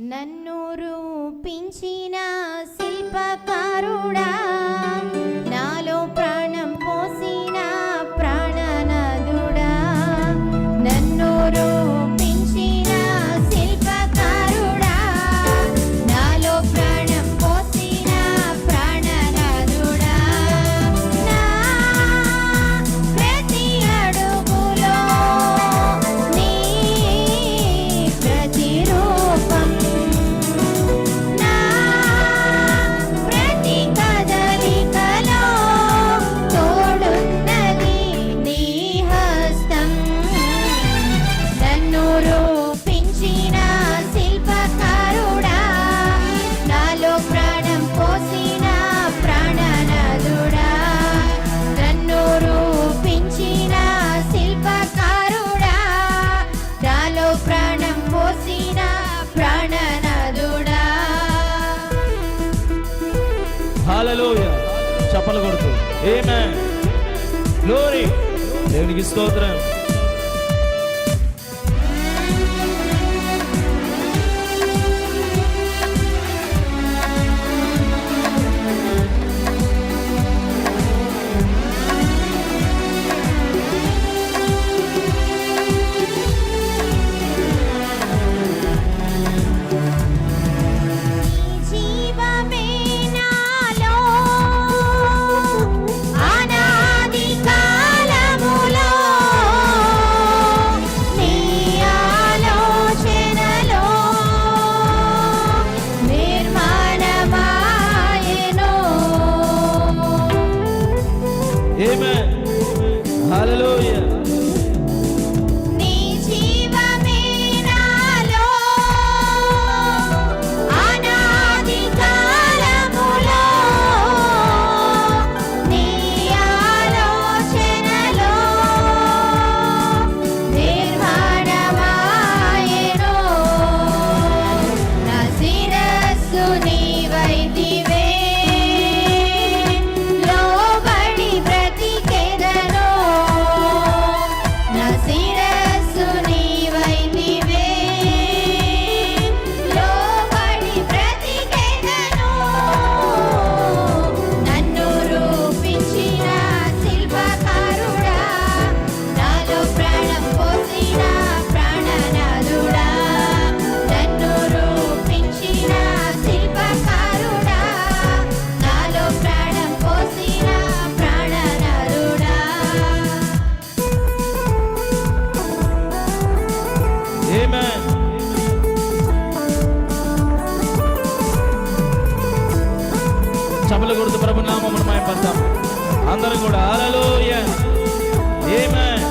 నన్ను రూపించిన శిల్పకారుడా, నాలో ప్రాణం పోసిన ప్రాణనాథుడా. నన్ను రూపించిన శిల్పకారుడా, నాలో ప్రాణం పోసిన ప్రాణనాథుడా. నా ప్రతి అడుగులో నీ ప్రతిరూపం, నా ప్రతి కదలికలో తోడున్నది నీ హస్తం. నన్ను రూపించిన శిల్పకారుడా, నాలో ప్రాణం పోసిన ప్రాణనాథుడా. నన్ను రూపించిన శిల్పకారుడా, నాలో ప్రాణం పోసిన ప్రాణనాథుడా. హల్లెలూయా. చప్పలు కొడుతూ ఆమేన్, గ్లోరీ. దేవునికి స్తోత్రం. జీవమే నాలో అనాది కాలములో, నీ ఆలోచనలో నిర్మాణమాయెను. ఆమేన్, హల్లెలూయా. నీ జీవమే నాలో అనాది కాలములో, నీ ఆలోచనలో నిర్మాణమాయెను. నా శిరస్సు నీవైతివే, లోబడి బ్రతికెదను. నా శిరస్సు నీవైతివే, లోబడి బ్రతికెదను. నన్ను రూపించిన శిల్పకారుడా, నాలో ప్రాణం పోసిన ప్రాణనాథుడా. నన్ను రూపించిన శిల్పకారుడా, నాలో ప్రాణం పోసిన ప్రాణనాథుడా. ఆమేన్. చప్పలు కొడుతూ ప్రభు నామమును మహిమపడతాం అందరం కూడా. హల్లెలూయా. ఆమేన్.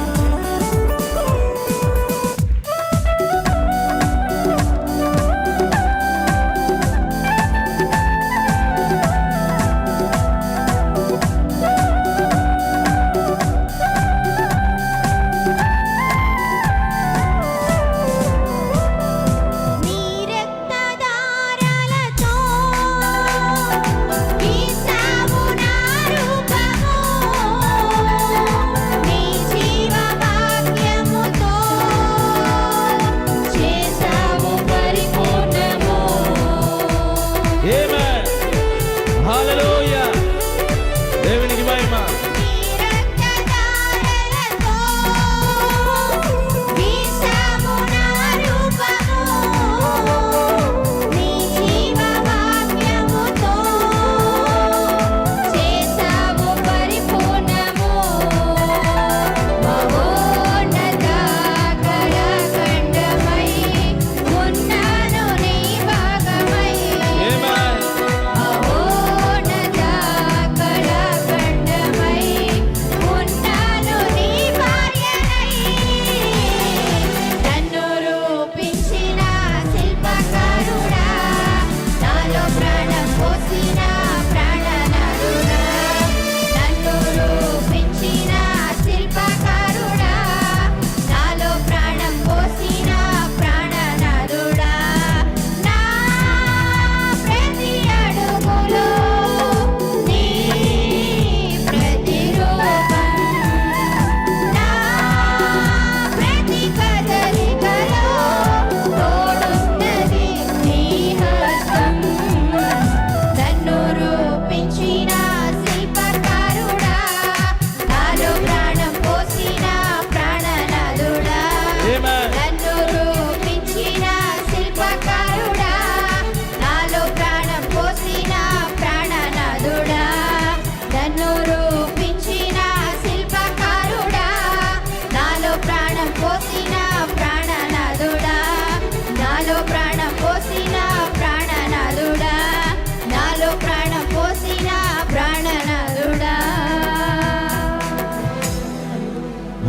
నీ రక్తధారలతో గీసావు నా రూపము, నీ జీవ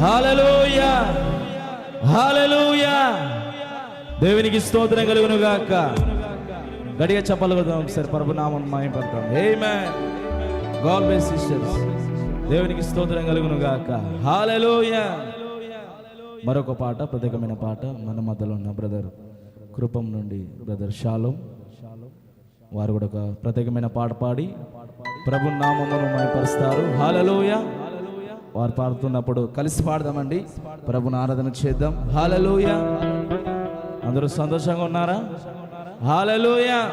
హల్లెలూయా హల్లెలూయా. దేవునికి స్తోత్రం కలుగును గాక. గడిగా చెప్పగలుగుతాం సార్, ప్రభునామం మహిమపడతాం. ఆమేన్. God bless sisters. దేవునికి స్తోత్రం కలుగును గాక. హల్లెలూయా. మరొక పాట, ప్రత్యేకమైన పాట మన మధ్యలో ఉన్న బ్రదర్ కృపం నుండి బ్రదర్ షాలోమ్ వారు కూడా ఒక ప్రత్యేకమైన పాట పాడి ప్రభు నామమును మహిమపరుస్తారు. హల్లెలూయా. వారు పాడుతున్నప్పుడు కలిసి పాడదామండి, ప్రభుని ఆరాధన చేద్దాం. హల్లెలూయా. అందరూ సంతోషంగా ఉన్నారా? హల్లెలూయా.